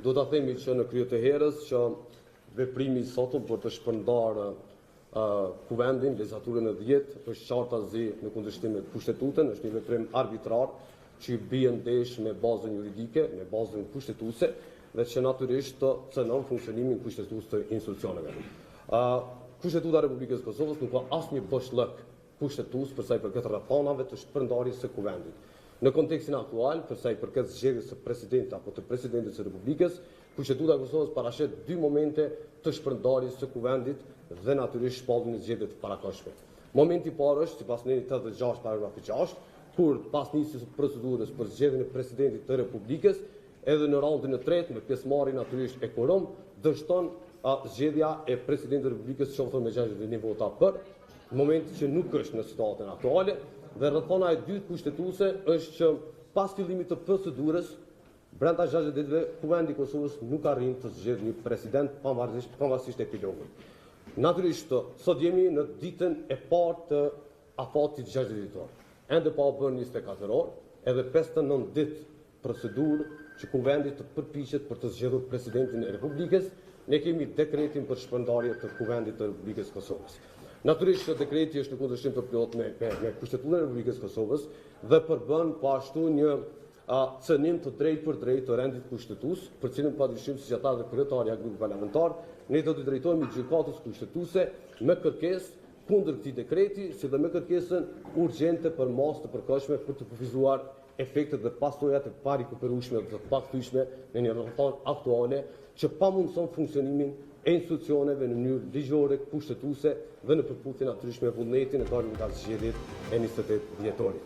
do ta themi që në krye të herës që veprimi i sotëm për të shpërndarë kuvendin, legislaturën e 10, është qartazi në kundërshtim me kushtetutën, është një veprim arbitrar që bie ndesh me bazën juridike, me bazën kushtetuese dhe që natyrisht të cënon funksionimin kushtetues të institucioneve. Kushtetuta e Republikës së Kosovës nuk ka asnjë boshllëk kushtetues për sa i përket rrethanave të shpërndarjes së kuvendit. Në kontekstin aktual, për sa i përket zgjedhjes së presidentit apo të presidentit të Republikës, Kushtetuta e Kosovës paraqet dy momente të shpërndarjes së kuvendit dhe natyrisht shpalljen e zgjedhjeve të parakohshme. Momenti i parë është sipas ligjit 86 paragrafi 6, kur pas nisjes së procedurës për zgjedhjen e presidentit të Republikës, edhe në raundin e tretë me pjesëmarrjen natyrisht e quorum, dështon zgjedhja e presidentit të Republikës qoftë me 61 vota për, momenti që nuk është në situatën aktuale, dhe rrethona e dytë kushtetuese është që pas fillimit të procedurës brenda 60 ditëve Kuvendi i Kosovës nuk arrin të zgjedhë një president pavarësisht epilogut. Natyrisht sot jemi në ditën e parë të afatit 60 ditor. Ende pa u bërë 24 orë, edhe 59 ditë procedurë që Kuvendi të përpiqet për të zgjedhur presidentin e Republikës, ne kemi dekretin për shpërndarje të Kuvendit të Republikës së Kosovës. Natyrisht dekreti është në kundërshtim të plot me Kushtetutën e Republikës së Kosovës dhe përbën po ashtu një cënim të drejtë për drejtë të rendit kushtetues, për cilën padyshim siç ata dhe kryetarja e grupit parlamentar, ne do të drejtohemi gjykatës kushtetuese me kërkesë kundër këtij dekreti, si dhe me kërkesën urgjente për masë të përkohshme për të kufizuar efektet dhe pasojat e parikuperueshme dhe të pakthyeshme në një rrethon aktuale që pamundson funksionimin e institucioneve në mënyrë ligjore, kushtetuese dhe në përputhje natyrisht me vullnetin e dalë nga zgjedhjet e 28 dhjetorit.